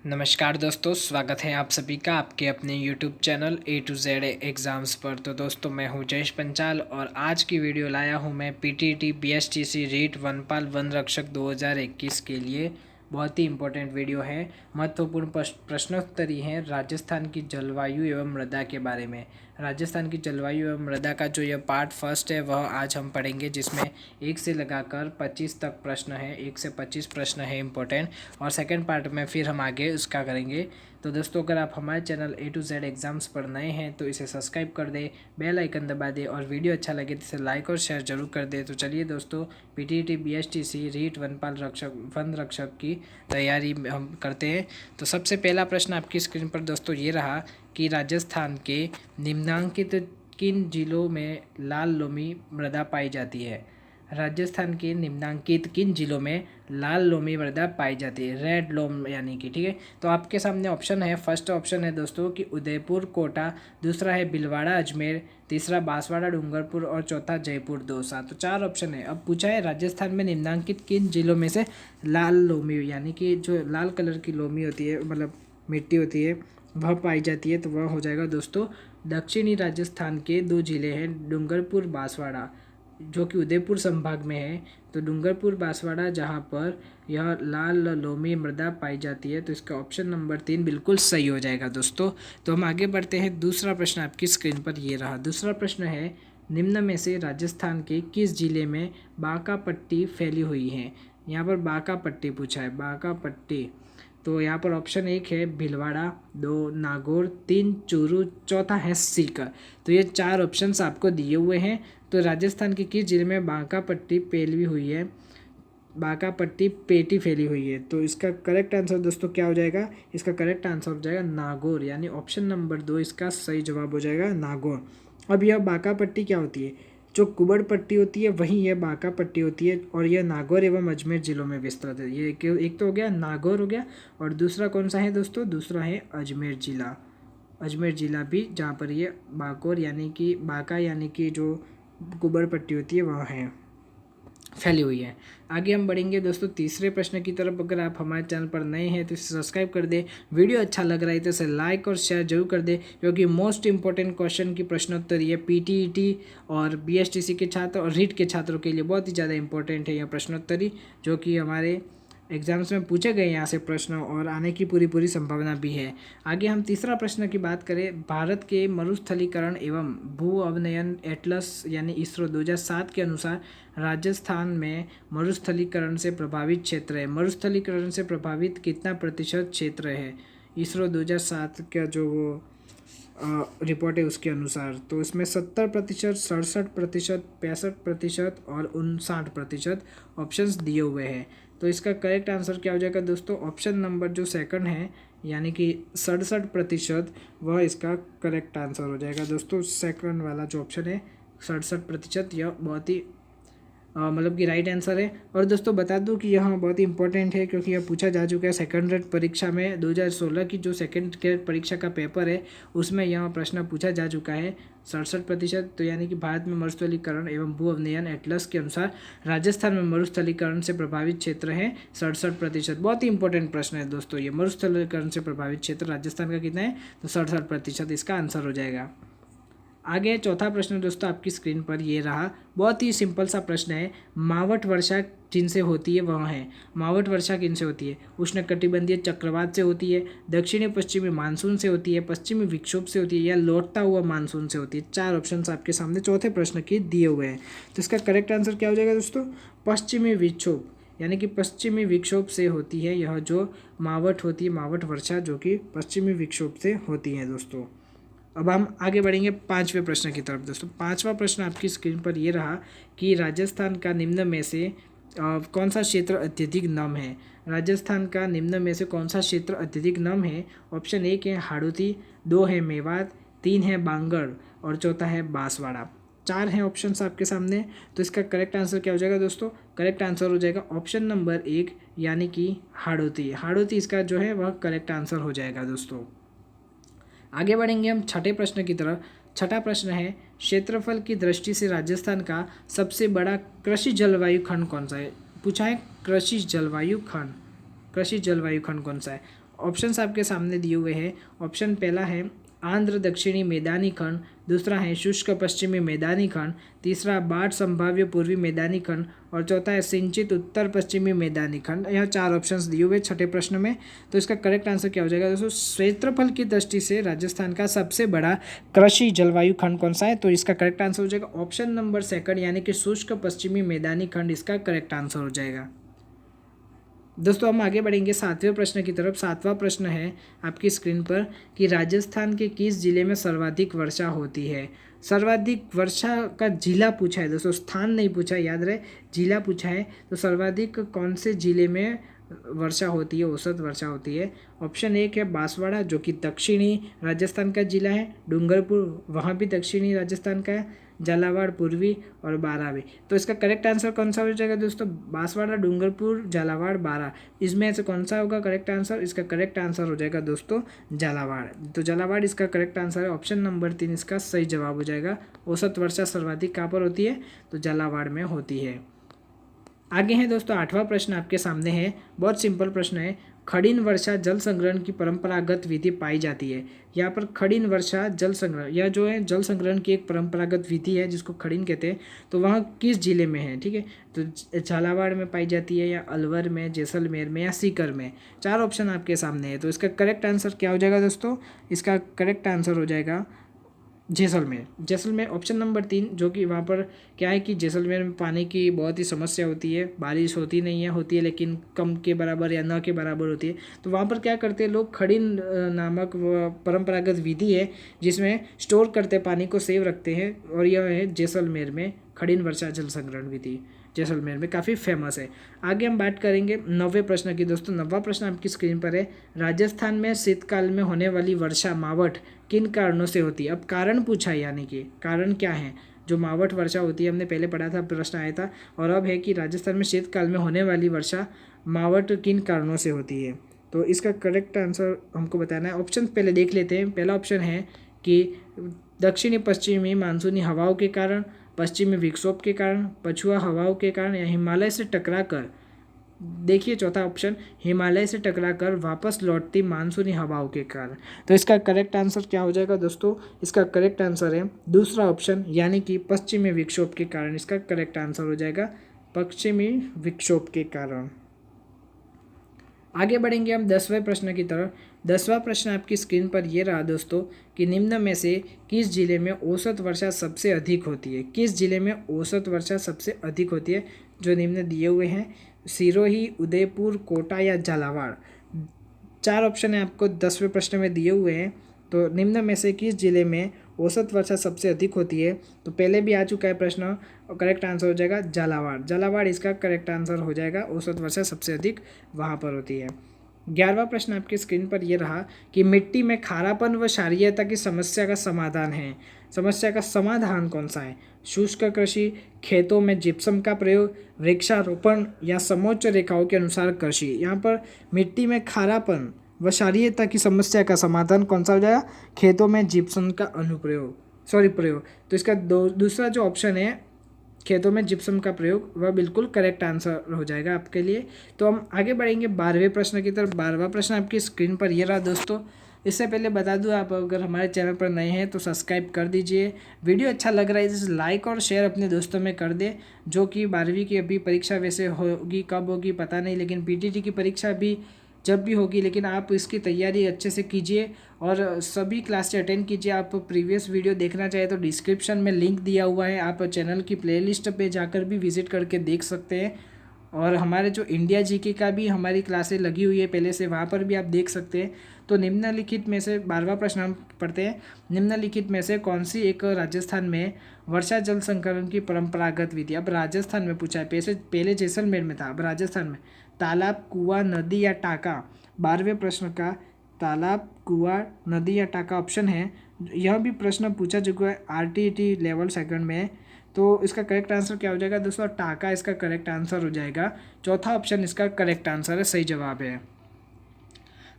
नमस्कार दोस्तों, स्वागत है आप सभी का आपके अपने YouTube channel A to Z exams पर। तो दोस्तों मैं हूं जयेश पंचाल और आज की वीडियो लाया हूं मैं पीटीटी बीएसटीसी रीट वनपाल वन रक्षक 2021 के लिए। बहुत ही इंपॉर्टेंट वीडियो है, महत्वपूर्ण प्रश्नोत्तरी है राजस्थान की जलवायु एवं मृदा के बारे में। राजस्थान की जलवायु एवं मृदा का जो यह पार्ट फर्स्ट है वह आज हम पढ़ेंगे, जिसमें 1 से लगाकर 25 तक प्रश्न है, 1 से 25 प्रश्न है इंपॉर्टेंट। और सेकंड पार्ट में फिर हम आगे उसका करेंगे। तो दोस्तों अगर आप हमारे channel A to Z exams पर नए हैं तो इसे सब्सक्राइब कर दें, बेल आइकन दबा दें और वीडियो अच्छा लगे तो इसे लाइक और शेयर जरूर कर दें। तो चलिए दोस्तों, पीटीटी बीएसटीसी रीट वन रक्षक की तैयारी हम करते हैं। तो सबसे पहला प्रश्न आपकी स्क्रीन पर दोस्तों ये रहा कि राजस्थान के निम्नांकित किन जिलों में लाल लोमी मृदा पाई जाती है। राजस्थान के निम्नांकित किन जिलों में लाल लोमी मृदा पाई जाती है, रेड लोम यानी कि, ठीक है। तो आपके सामने ऑप्शन है, फर्स्ट ऑप्शन है दोस्तों कि उदयपुर कोटा, दूसरा है भीलवाड़ा अजमेर, तीसरा बांसवाड़ा डूंगरपुर और चौथा जयपुर दौसा। तो 4 ऑप्शन है। अब पूछा है राजस्थान में निम्नांकित किन जिलों में से लाल लोमी यानी कि जो लाल कलर की लोमी होती है, मतलब मिट्टी होती है, वह पाई जाती है। तो वह हो जाएगा दोस्तों दक्षिणी राजस्थान के 2 जिले हैं, डूंगरपुर बांसवाड़ा, जो कि उदयपुर संभाग में है। तो डूंगरपुर बांसवाड़ा जहाँ पर यह लाल लोमी मृदा पाई जाती है। तो इसका ऑप्शन नंबर 3 बिल्कुल सही हो जाएगा दोस्तों। तो हम आगे बढ़ते हैं। दूसरा प्रश्न आपकी स्क्रीन पर ये रहा। दूसरा प्रश्न है, निम्न में से राजस्थान के किस जिले में बांका पट्टी फैली हुई है। यहाँ पर बांका पट्टी पूछा है, बांका पट्टी। तो यहाँ पर ऑप्शन 1 है भीलवाड़ा, 2 नागौर, 3 चूरू, चौथा है सीकर। तो ये 4 ऑप्शंस आपको दिए हुए हैं। तो राजस्थान के किस जिले में बांका पट्टी फैली हुई है, बांका पट्टी पेटी फैली हुई है। तो इसका करेक्ट आंसर दोस्तों क्या हो जाएगा, इसका करेक्ट आंसर हो जाएगा नागौर, यानी ऑप्शन नंबर 2 इसका सही जवाब हो जाएगा, नागौर। अब यह बांका पट्टी क्या होती है, जो कुबड़ पट्टी होती है वही यह बांका पट्टी होती है और यह नागौर एवं अजमेर जिलों में विस्तृत है। ये एक तो हो गया नागौर हो गया, और दूसरा कौन सा है दोस्तों, दूसरा है अजमेर जिला। अजमेर जिला भी जहाँ पर ये बांकोर यानी कि बांका यानी कि जो कुबड़ पट्टी होती है वह है, फैली हुई है। आगे हम बढ़ेंगे दोस्तों तीसरे प्रश्न की तरफ। अगर आप हमारे चैनल पर नए हैं तो इसे सब्सक्राइब कर दें, वीडियो अच्छा लग रहा है तो इसे लाइक और शेयर जरूर कर दें, क्योंकि मोस्ट इंपॉर्टेंट क्वेश्चन की प्रश्नोत्तर ये पीटीईटी और बीएसटीसी के छात्र और रीट के छात्रों के लिए बहुत ही ज़्यादा इंपॉर्टेंट है यह प्रश्नोत्तरी, जो कि हमारे एग्जाम्स में पूछे गए यहाँ से प्रश्न और आने की पूरी संभावना भी है। आगे हम तीसरा प्रश्न की बात करें, भारत के मरुस्थलीकरण एवं भू अवनयन एटलस यानी इसरो 2007 के अनुसार राजस्थान में मरुस्थलीकरण से प्रभावित क्षेत्र है। मरुस्थलीकरण से प्रभावित कितना प्रतिशत क्षेत्र है, इसरो 2007 का जो वो रिपोर्ट है उसके अनुसार। तो इसमें 70%, 67%, 65% और 59% ऑप्शंस दिए हुए हैं। तो इसका करेक्ट आंसर क्या हो जाएगा दोस्तों, ऑप्शन नंबर जो सेकंड है यानी कि 67%, वह इसका करेक्ट आंसर हो जाएगा दोस्तों। सेकंड वाला जो ऑप्शन है 67%, यह बहुत ही मतलब कि राइट आंसर है। और दोस्तों बता दूं कि यह बहुत ही इंपॉर्टेंट है, क्योंकि यह पूछा जा चुका है सेकंड ग्रेड परीक्षा में। 2016 की जो सेकंड ग्रेड परीक्षा का पेपर है उसमें यह प्रश्न पूछा जा चुका है। 67%, तो यानी कि भारत में मरुस्थलीकरण एवं भू अवनयन एटलस के अनुसार राजस्थान में मरुस्थलीकरण से प्रभावित क्षेत्र है 67%। बहुत ही इंपॉर्टेंट प्रश्न है दोस्तों ये, मरुस्थलीकरण से प्रभावित क्षेत्र राजस्थान का कितना है, तो 67% इसका आंसर हो जाएगा। आगे चौथा प्रश्न दोस्तों आपकी स्क्रीन पर ये रहा। बहुत ही सिंपल सा प्रश्न है, मावट वर्षा जिनसे होती है वह है। मावट वर्षा किनसे होती है, उष्णकटिबंधीय चक्रवात से होती है, दक्षिणी पश्चिमी मानसून से होती है, पश्चिमी विक्षोभ से होती है, या लौटता हुआ मानसून से होती है। 4 ऑप्शन आपके सामने चौथे प्रश्न के दिए हुए हैं। तो इसका करेक्ट आंसर क्या हो जाएगा दोस्तों, पश्चिमी विक्षोभ, यानी कि पश्चिमी विक्षोभ से होती है यह जो मावट होती है, मावट वर्षा, जो कि पश्चिमी विक्षोभ से होती है दोस्तों। अब हम आगे बढ़ेंगे 5वें प्रश्न की तरफ दोस्तों। 5वां प्रश्न आपकी स्क्रीन पर ये रहा कि राजस्थान का निम्न में से कौन सा क्षेत्र अत्यधिक नम है। राजस्थान का निम्न में से कौन सा क्षेत्र अत्यधिक नम है। ऑप्शन 1 है हाड़ौती, 2 है मेवात, 3 है बांगड़ और चौथा है बांसवाड़ा। 4 हैं ऑप्शंस आपके सामने। तो इसका करेक्ट आंसर क्या हो जाएगा दोस्तों, करेक्ट आंसर हो जाएगा ऑप्शन नंबर 1 यानी कि हाड़ौती। हाड़ौती इसका जो है वह करेक्ट आंसर हो जाएगा दोस्तों। आगे बढ़ेंगे हम छठे प्रश्न की तरफ। छठा प्रश्न है, क्षेत्रफल की दृष्टि से राजस्थान का सबसे बड़ा कृषि जलवायु खंड कौन सा है। पूछा है कृषि जलवायु खंड, कृषि जलवायु खंड कौन सा है। ऑप्शंस आपके सामने दिए हुए हैं। ऑप्शन पहला है आंध्र दक्षिणी मैदानी खंड, दूसरा है शुष्क पश्चिमी मैदानी खंड, तीसरा बाढ़ संभाव्य पूर्वी मैदानी खंड और चौथा है सिंचित उत्तर पश्चिमी मैदानी खंड। यह 4 ऑप्शंस दिए हुए छठे प्रश्न में। तो इसका करेक्ट आंसर क्या हो जाएगा दोस्तों? क्षेत्रफल की दृष्टि से राजस्थान का सबसे बड़ा कृषि जलवायु खंड कौन सा है? तो इसका करेक्ट आंसर हो जाएगा ऑप्शन नंबर सेकंड, यानी कि शुष्क पश्चिमी मैदानी खंड इसका करेक्ट आंसर हो जाएगा। दोस्तों हम आगे बढ़ेंगे 7वें प्रश्न की तरफ। 7वां प्रश्न है आपकी स्क्रीन पर कि राजस्थान के किस जिले में सर्वाधिक वर्षा होती है? सर्वाधिक वर्षा का जिला पूछा है दोस्तों, स्थान नहीं पूछा है, याद रहे, जिला पूछा है। तो सर्वाधिक कौन से जिले में वर्षा होती है, औसत वर्षा होती है? ऑप्शन 1 है बांसवाड़ा, जो कि दक्षिणी राजस्थान का जिला है। डूंगरपुर वहाँ भी दक्षिणी राजस्थान का है। झालावाड़ पूर्वी और बारां भी। तो इसका करेक्ट आंसर कौन सा हो जाएगा दोस्तों? बांसवाड़ा, डूंगरपुर, झालावाड़, बारां, इसमें से कौन सा होगा करेक्ट आंसर? इसका करेक्ट आंसर हो जाएगा दोस्तों झालावाड़। तो झालावाड़ इसका करेक्ट आंसर है। ऑप्शन नंबर 3 इसका सही जवाब हो जाएगा। औसत वर्षा सर्वाधिक कहाँ पर होती है? तो झालावाड़ में होती है। आगे है दोस्तों 8वां प्रश्न आपके सामने है। बहुत सिंपल प्रश्न है। खड़ीन वर्षा जल संग्रहण की परंपरागत विधि पाई जाती है। यहाँ पर खड़ीन वर्षा जल संग्रहण, यह जो है जल संग्रहण की एक परंपरागत विधि है जिसको खड़ीन कहते हैं। तो वहाँ किस जिले में है? ठीक है, तो झालावाड़ में पाई जाती है, या अलवर में, जैसलमेर में, या सीकर में। 4 ऑप्शन आपके सामने है। तो इसका करेक्ट आंसर क्या हो जाएगा दोस्तों? इसका करेक्ट आंसर हो जाएगा जैसलमेर। जैसलमेर ऑप्शन नंबर 3, जो कि वहाँ पर क्या है कि जैसलमेर में पानी की बहुत ही समस्या होती है, बारिश होती नहीं है, होती है लेकिन कम के बराबर या न के बराबर होती है। तो वहाँ पर क्या करते हैं लोग? खड़ीन नामक परंपरागत विधि है जिसमें स्टोर करते पानी को, सेव रखते हैं, और यह है जैसलमेर में खड़ीन वर्षा जल संग्रहण विधि, जैसलमेर में काफ़ी फेमस है। आगे हम बात करेंगे 9वें प्रश्न की दोस्तों। 9वां प्रश्न आपकी स्क्रीन पर है। राजस्थान में शीतकाल में होने वाली वर्षा मावठ किन कारणों से होती है? अब कारण पूछा है, यानी कि कारण क्या है जो मावठ वर्षा होती है? हमने पहले पढ़ा था, प्रश्न आया था। और अब है कि राजस्थान में शीतकाल में होने वाली वर्षा मावठ किन कारणों से होती है? तो इसका करेक्ट आंसर हमको बताना है। ऑप्शन पहले देख लेते हैं। पहला ऑप्शन है कि दक्षिणी पश्चिमी मानसूनी हवाओं के कारण, पश्चिमी विक्षोभ के कारण, पछुआ हवाओं के कारण, या हिमालय से टकराकर। देखिए चौथा ऑप्शन, हिमालय से टकराकर वापस लौटती मानसूनी हवाओं के कारण। तो इसका करेक्ट आंसर क्या हो जाएगा दोस्तों? इसका करेक्ट आंसर है दूसरा ऑप्शन, यानी कि पश्चिमी विक्षोभ के कारण। इसका करेक्ट आंसर हो जाएगा पश्चिमी विक्षोभ के कारण। आगे बढ़ेंगे हम 10वें प्रश्न की तरफ। 10वां प्रश्न आपकी स्क्रीन पर ये रहा दोस्तों कि निम्न में से किस जिले में औसत वर्षा सबसे अधिक होती है? किस जिले में औसत वर्षा सबसे अधिक होती है? जो निम्न दिए हुए हैं, सिरोही, उदयपुर, कोटा या झालावाड़। 4 ऑप्शन है आपको 10वें प्रश्न में दिए हुए हैं। तो निम्न में से किस जिले में औसत वर्षा सबसे अधिक होती है? तो पहले भी आ चुका है प्रश्न, और करेक्ट आंसर हो जाएगा झालावाड़। झालावाड़ इसका करेक्ट आंसर हो जाएगा। औसत वर्षा सबसे अधिक वहाँ पर होती है। 11वां प्रश्न आपकी स्क्रीन पर यह रहा कि मिट्टी में खारापन व क्षारीयता की समस्या का समाधान है। समस्या का समाधान कौन सा है? शुष्क कृषि, खेतों में जिप्सम का प्रयोग, वृक्षारोपण, या समोच्च रेखाओं के अनुसार कृषि। यहाँ पर मिट्टी में खारापन व क्षारीयता की समस्या का समाधान कौन सा हो जाएगा? खेतों में जिप्सम का प्रयोग। तो इसका दूसरा जो ऑप्शन है, खेतों में जिप्सम का प्रयोग, वह बिल्कुल करेक्ट आंसर हो जाएगा आपके लिए। तो हम आगे बढ़ेंगे 12वें प्रश्न की तरफ। 12वां प्रश्न आपकी स्क्रीन पर ये रहा दोस्तों। इससे पहले बता दूं, आप अगर हमारे चैनल पर नए हैं तो सब्सक्राइब कर दीजिए। वीडियो अच्छा लग रहा है तो लाइक और शेयर अपने दोस्तों में कर दें। जो कि 12वीं की अभी परीक्षा वैसे होगी, कब होगी पता नहीं, लेकिन पीटीटी की परीक्षा भी जब भी होगी, लेकिन आप इसकी तैयारी अच्छे से कीजिए और सभी क्लासें अटेंड कीजिए। आप प्रीवियस वीडियो देखना चाहे तो डिस्क्रिप्शन में लिंक दिया हुआ है, आप चैनल की प्लेलिस्ट पे जाकर भी विजिट करके देख सकते हैं। और हमारे जो इंडिया जीके का भी हमारी क्लासें लगी हुई है पहले से, वहाँ पर भी आप देख सकते हैं। तो निम्नलिखित में से 12वां प्रश्न हम पढ़ते हैं। निम्नलिखित में से कौन सी एक राजस्थान में वर्षा जल संकलन की परंपरागत विधि? अब राजस्थान में पूछा है, पहले जैसलमेर में था, अब राजस्थान में। तालाब, कुआं, नदी या टाका। 12वें प्रश्न का तालाब, कुआं, नदी या टाका ऑप्शन है। यह भी प्रश्न पूछा चुका है आरटीटी लेवल सेकंड में। तो इसका करेक्ट आंसर क्या हो जाएगा दोस्तों? टाका इसका करेक्ट आंसर हो जाएगा। चौथा ऑप्शन इसका करेक्ट आंसर है, सही जवाब है।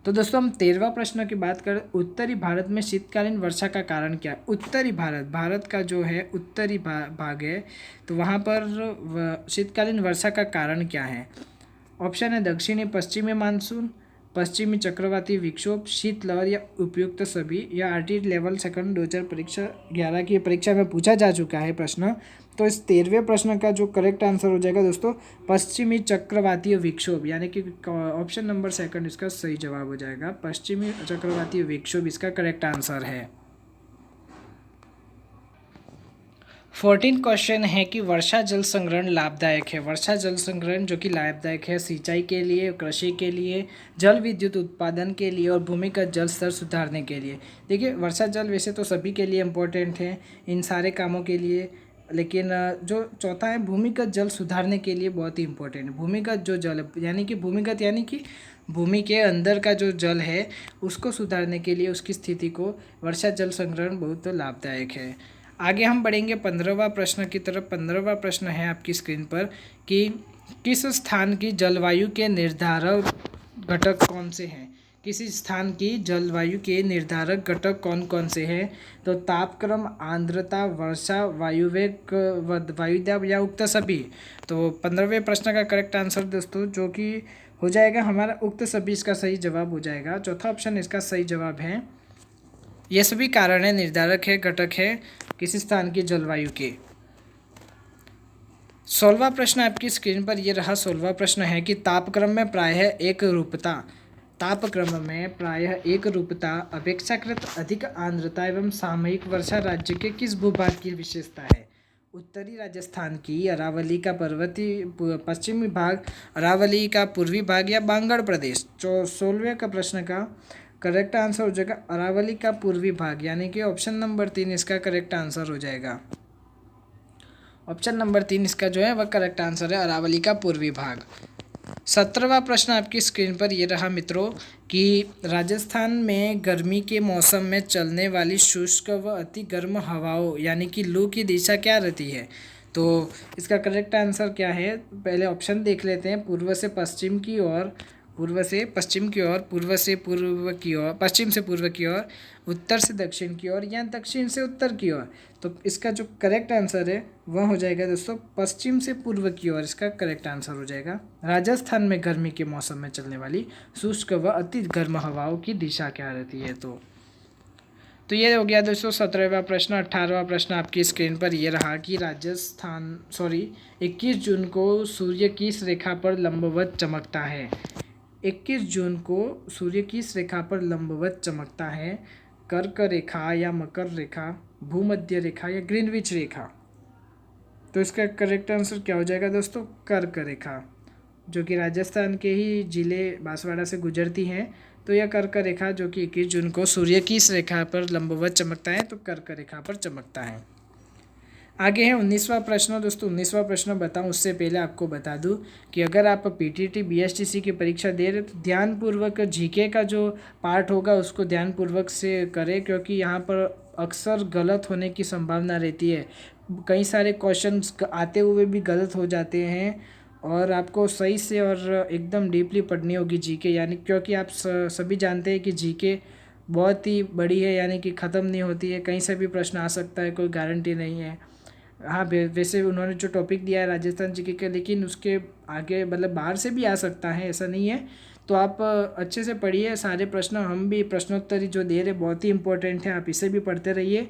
तो दोस्तों हम 13वां प्रश्न की बात करें। उत्तरी भारत में शीतकालीन वर्षा का कारण क्या है? उत्तरी भारत का जो है उत्तरी भाग है, तो वहाँ पर शीतकालीन वर्षा का कारण क्या है? ऑप्शन है दक्षिणी पश्चिमी मानसून, पश्चिमी चक्रवाती विक्षोभ, शीतलहर या उपयुक्त सभी, या आरटी लेवल सेकंड 2011 की परीक्षा में पूछा जा चुका है प्रश्न। तो इस 13वें प्रश्न का जो करेक्ट आंसर हो जाएगा दोस्तों पश्चिमी चक्रवातीय विक्षोभ, यानी कि ऑप्शन नंबर सेकंड इसका सही जवाब हो जाएगा। पश्चिमी चक्रवातीय विक्षोभ इसका करेक्ट आंसर है। 14 क्वेश्चन है कि वर्षा जल संग्रहण लाभदायक है। वर्षा जल संग्रहण जो कि लाभदायक है सिंचाई के लिए, कृषि के लिए, जल विद्युत उत्पादन के लिए और भूमिगत जल स्तर सुधारने के लिए। देखिए वर्षा जल वैसे तो सभी के लिए इम्पोर्टेंट है, इन सारे कामों के लिए, लेकिन जो चौथा है भूमिगत जल सुधारने के लिए बहुत ही इम्पोर्टेंट है। भूमिगत जो जल यानी कि भूमिगत यानी कि भूमि के अंदर का जो जल है उसको सुधारने के लिए, उसकी स्थिति को वर्षा जल संग्रहण बहुत लाभदायक है। आगे हम बढ़ेंगे 15वां प्रश्न की तरफ। 15वां प्रश्न है आपकी स्क्रीन पर कि किस स्थान की जलवायु के निर्धारक घटक कौन से हैं। किसी स्थान की जलवायु के निर्धारक घटक कौन कौन से हैं। तो तापक्रम, आर्द्रता, वर्षा, वायुवेग, वायुदाब या उक्त सभी। तो 15वें प्रश्न का करेक्ट आंसर दोस्तों जो कि हो जाएगा हमारा उक्त सभी, इसका सही जवाब हो जाएगा। चौथा ऑप्शन इसका सही जवाब है। ये सभी कारण है, निर्धारक है, घटक है किसी स्थान की जलवायु के। 16वां प्रश्न आपकी स्क्रीन पर ये रहा। 16वां प्रश्न है कि तापक्रम में प्रायः एक रूपता, तापक्रम में प्रायः एक रूपता, अपेक्षाकृत अधिक आर्द्रता एवं सामयिक वर्षा राज्य के किस भूभाग की विशेषता है। उत्तरी राजस्थान की, अरावली का पर्वतीय पश्चिमी भाग, अरावली का पूर्वी भाग या बांगड़ प्रदेश। 16वें का प्रश्न का करेक्ट आंसर हो जाएगा अरावली का पूर्वी भाग, यानी कि ऑप्शन नंबर 3 इसका करेक्ट आंसर हो जाएगा। ऑप्शन नंबर 3 इसका जो है वह करेक्ट आंसर है, अरावली का पूर्वी भाग। 17वां प्रश्न आपकी स्क्रीन पर ये रहा मित्रों कि राजस्थान में गर्मी के मौसम में चलने वाली शुष्क व अति गर्म हवाओं यानी कि लू की दिशा क्या रहती है। तो इसका करेक्ट आंसर क्या है, पहले ऑप्शन देख लेते हैं। पूर्व से पश्चिम की ओर, पूर्व से पश्चिम की ओर, पूर्व से पूर्व की ओर, पश्चिम से पूर्व की ओर, उत्तर से दक्षिण की ओर या दक्षिण से उत्तर की ओर। तो इसका जो करेक्ट आंसर है वह हो जाएगा दोस्तों पश्चिम से पूर्व की ओर, इसका करेक्ट आंसर हो जाएगा। राजस्थान में गर्मी के मौसम में चलने वाली शुष्क व अति गर्म हवाओं की दिशा क्या रहती है। तो ये हो गया दोस्तों 17वां प्रश्न। 18वां प्रश्न आपकी स्क्रीन पर ये रहा कि 21 जून को सूर्य किस रेखा पर लंबवत चमकता है। 21 जून को सूर्य किस रेखा पर लंबवत चमकता है। कर्क रेखा या मकर रेखा, भूमध्य रेखा या ग्रीनविच रेखा। तो इसका करेक्ट आंसर क्या हो जाएगा दोस्तों, कर्क रेखा, जो कि राजस्थान के ही जिले बांसवाड़ा से गुजरती हैं। तो यह कर्क रेखा जो कि 21 जून को सूर्य किस रेखा पर लंबवत चमकता है, तो कर्क रेखा पर चमकता है। आगे है 19वां प्रश्न दोस्तों। 19वां प्रश्न बताऊं उससे पहले आपको बता दूं कि अगर आप पीटीटी बीएसटीसी की परीक्षा दे रहे तो ध्यानपूर्वक जीके का जो पार्ट होगा उसको ध्यानपूर्वक से करें, क्योंकि यहाँ पर अक्सर गलत होने की संभावना रहती है। कई सारे क्वेश्चंस आते हुए भी गलत हो जाते हैं और आपको सही से और एकदम डीपली पढ़नी होगी जीके, यानी क्योंकि आप सभी जानते हैं कि जीके बहुत ही बड़ी है, यानी कि ख़त्म नहीं होती है, कहीं से भी प्रश्न आ सकता है, कोई गारंटी नहीं है। हाँ वैसे उन्होंने जो टॉपिक दिया है राजस्थान जीके का, लेकिन उसके आगे मतलब बाहर से भी आ सकता है, ऐसा नहीं है। तो आप अच्छे से पढ़िए सारे प्रश्न, हम भी प्रश्नोत्तरी जो दे रहे बहुत ही इंपॉर्टेंट है, आप इसे भी पढ़ते रहिए।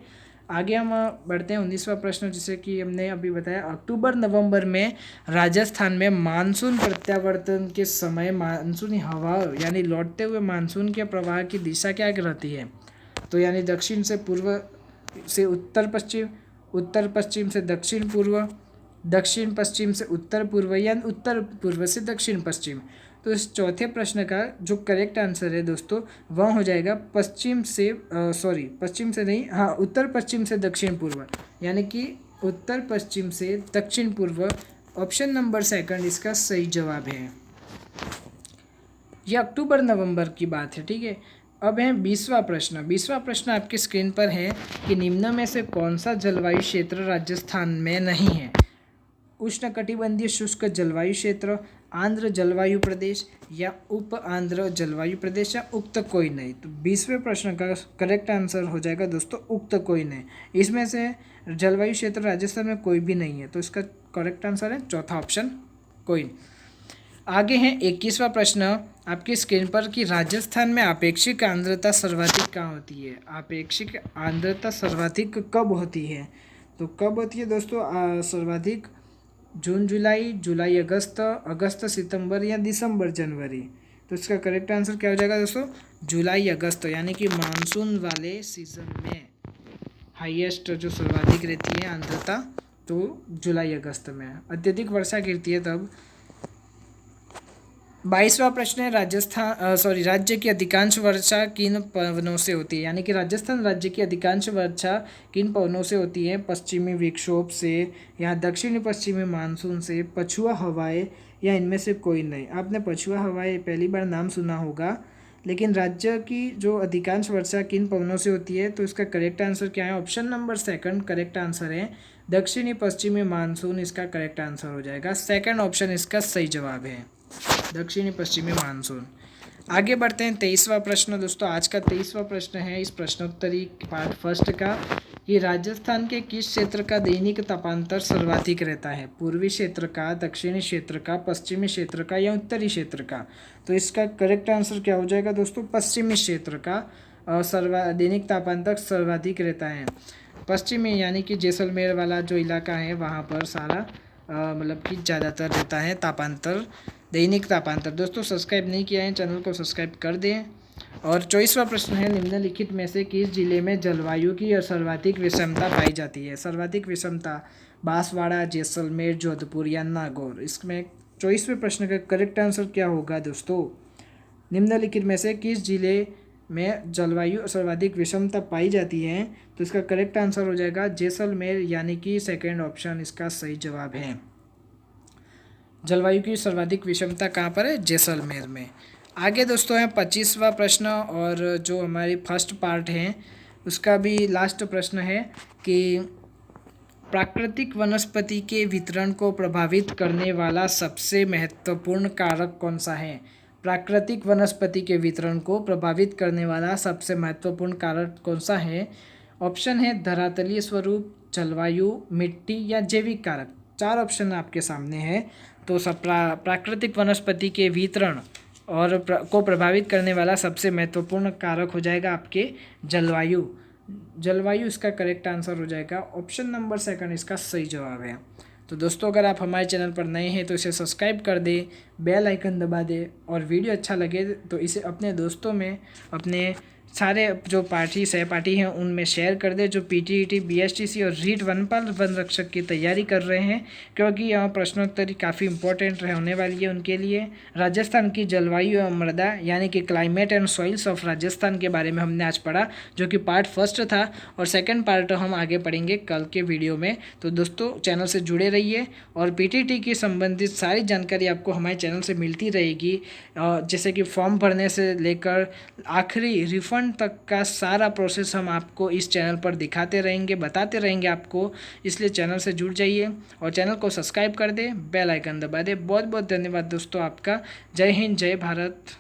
आगे हम बढ़ते हैं 19वां प्रश्न, जैसे कि हमने अभी बताया अक्टूबर नवंबर में राजस्थान में मानसून प्रत्यावर्तन के समय मानसूनी हवा यानी लौटते हुए मानसून के प्रवाह की दिशा क्या रहती है। तो यानी दक्षिण से पूर्व से उत्तर पश्चिम, उत्तर पश्चिम से दक्षिण पूर्व, दक्षिण पश्चिम से उत्तर पूर्व या उत्तर पूर्व से दक्षिण पश्चिम। तो इस चौथे प्रश्न का जो करेक्ट आंसर है दोस्तों वह हो जाएगा पश्चिम से पश्चिम से नहीं, हाँ उत्तर पश्चिम से दक्षिण पूर्व, यानी कि उत्तर पश्चिम से दक्षिण पूर्व। ऑप्शन नंबर सेकंड इसका सही जवाब है। यह अक्टूबर नवंबर की बात है, ठीक है। अब है 20वां प्रश्न। 20वां प्रश्न आपकी स्क्रीन पर है कि निम्न में से कौन सा जलवायु क्षेत्र राजस्थान में नहीं है। उष्णकटिबंधीय शुष्क जलवायु क्षेत्र, आंध्र जलवायु प्रदेश या उप आंध्र जलवायु प्रदेश या उक्त कोई नहीं। तो 20वें प्रश्न का करेक्ट आंसर हो जाएगा दोस्तों उक्त कोई नहीं। इसमें से जलवायु क्षेत्र राजस्थान में कोई भी नहीं है, तो इसका करेक्ट आंसर है चौथा ऑप्शन कोई नहीं। आगे है 21वां प्रश्न आपकी स्क्रीन पर कि राजस्थान में आपेक्षिक आर्द्रता सर्वाधिक कहाँ होती है। आपेक्षिक आर्द्रता सर्वाधिक कब होती है, तो कब होती है दोस्तों सर्वाधिक? जून जुलाई, जुलाई अगस्त, अगस्त सितंबर या दिसंबर जनवरी। तो इसका करेक्ट आंसर क्या हो जाएगा दोस्तों? जुलाई अगस्त, यानी कि मानसून वाले सीजन में हाईएस्ट जो सर्वाधिक रहती है आर्द्रता, तो जुलाई अगस्त में अत्यधिक वर्षा गिरती है तब। 22वां प्रश्न है राज्य की अधिकांश वर्षा किन पवनों से होती है, यानी कि राजस्थान राज्य की अधिकांश वर्षा किन पवनों से होती है? पश्चिमी विक्षोभ से या दक्षिणी पश्चिमी मानसून से, पछुआ हवाएं या इनमें से कोई नहीं। आपने पछुआ हवाएं पहली बार नाम सुना होगा, लेकिन राज्य की जो अधिकांश वर्षा किन पवनों से होती है, तो इसका करेक्ट आंसर क्या है? Option number second correct answer है, दक्षिणी पश्चिमी मानसून इसका करेक्ट आंसर हो जाएगा। सेकंड ऑप्शन इसका सही जवाब है, दक्षिणी पश्चिमी मानसून। आगे बढ़ते हैं 23वां प्रश्न दोस्तों। आज का 23वां प्रश्न है इस प्रश्नोत्तरी पार्ट फर्स्ट का कि राजस्थान के किस क्षेत्र का दैनिक तापांतर सर्वाधिक रहता है? पूर्वी क्षेत्र का, दक्षिणी क्षेत्र का, पश्चिमी क्षेत्र का या उत्तरी क्षेत्र का? तो इसका करेक्ट आंसर क्या हो जाएगा दोस्तों? पश्चिमी क्षेत्र का दैनिक तापांतर सर्वाधिक रहता है। पश्चिमी यानी कि जैसलमेर वाला जो इलाका है वहाँ पर सारा मतलब कि ज़्यादातर रहता है तापांतर, दैनिक तापांतर। दोस्तों सब्सक्राइब नहीं किया है चैनल को सब्सक्राइब कर दें। और 24वां प्रश्न है निम्नलिखित में से किस जिले में जलवायु की सर्वाधिक विषमता पाई जाती है? सर्वाधिक विषमता बांसवाड़ा, जैसलमेर, जोधपुर या नागौर। इसमें 24वें प्रश्न का करेक्ट आंसर क्या होगा दोस्तों? निम्नलिखित में से किस जिले में जलवायु सर्वाधिक विषमता पाई जाती है? तो इसका करेक्ट आंसर हो जाएगा जैसलमेर, यानी कि सेकेंड ऑप्शन इसका सही जवाब है। जलवायु की सर्वाधिक विषमता कहाँ पर है? जैसलमेर में। आगे दोस्तों है 25वां प्रश्न, और जो हमारी फर्स्ट पार्ट है उसका भी लास्ट प्रश्न है कि प्राकृतिक वनस्पति के वितरण को प्रभावित करने वाला सबसे महत्वपूर्ण कारक कौन सा है? प्राकृतिक वनस्पति के वितरण को प्रभावित करने वाला सबसे महत्वपूर्ण कारक कौन सा है? ऑप्शन है धरातलीय स्वरूप, जलवायु, मिट्टी या जैविक कारक। 4 ऑप्शन आपके सामने है। तो प्राकृतिक वनस्पति के वितरण और को प्रभावित करने वाला सबसे महत्वपूर्ण कारक हो जाएगा आपके जलवायु। जलवायु इसका करेक्ट आंसर हो जाएगा। ऑप्शन नंबर सेकंड इसका सही जवाब है। तो दोस्तों अगर आप हमारे चैनल पर नए हैं तो इसे सब्सक्राइब कर दें, बेल आइकन दबा दें, और वीडियो अच्छा लगे तो इसे अपने दोस्तों में, अपने सारे जो सहपाठी हैं उनमें शेयर कर दे जो पीटीईटी, बीएसटीसी और रीट वनपाल वन रक्षक की तैयारी कर रहे हैं, क्योंकि यहाँ प्रश्नोत्तरी काफ़ी इंपॉर्टेंट होने वाली है उनके लिए। राजस्थान की जलवायु एवं मृदा यानी कि climate and soils of Rajasthan के बारे में हमने आज पढ़ा, जो कि पार्ट फर्स्ट था, और सेकेंड पार्ट हम आगे पढ़ेंगे कल के वीडियो में। तो दोस्तों चैनल से जुड़े रहिए, और पीटीईटी की संबंधित सारी जानकारी आपको हमारे चैनल से मिलती रहेगी, जैसे कि फॉर्म भरने से लेकर आखिरी रिफंड तक का सारा प्रोसेस हम आपको इस चैनल पर दिखाते रहेंगे, बताते रहेंगे आपको। इसलिए चैनल से जुड़ जाइए और चैनल को सब्सक्राइब कर दें, बेल आइकन दबा दें। बहुत बहुत धन्यवाद दोस्तों आपका। जय हिंद, जय भारत।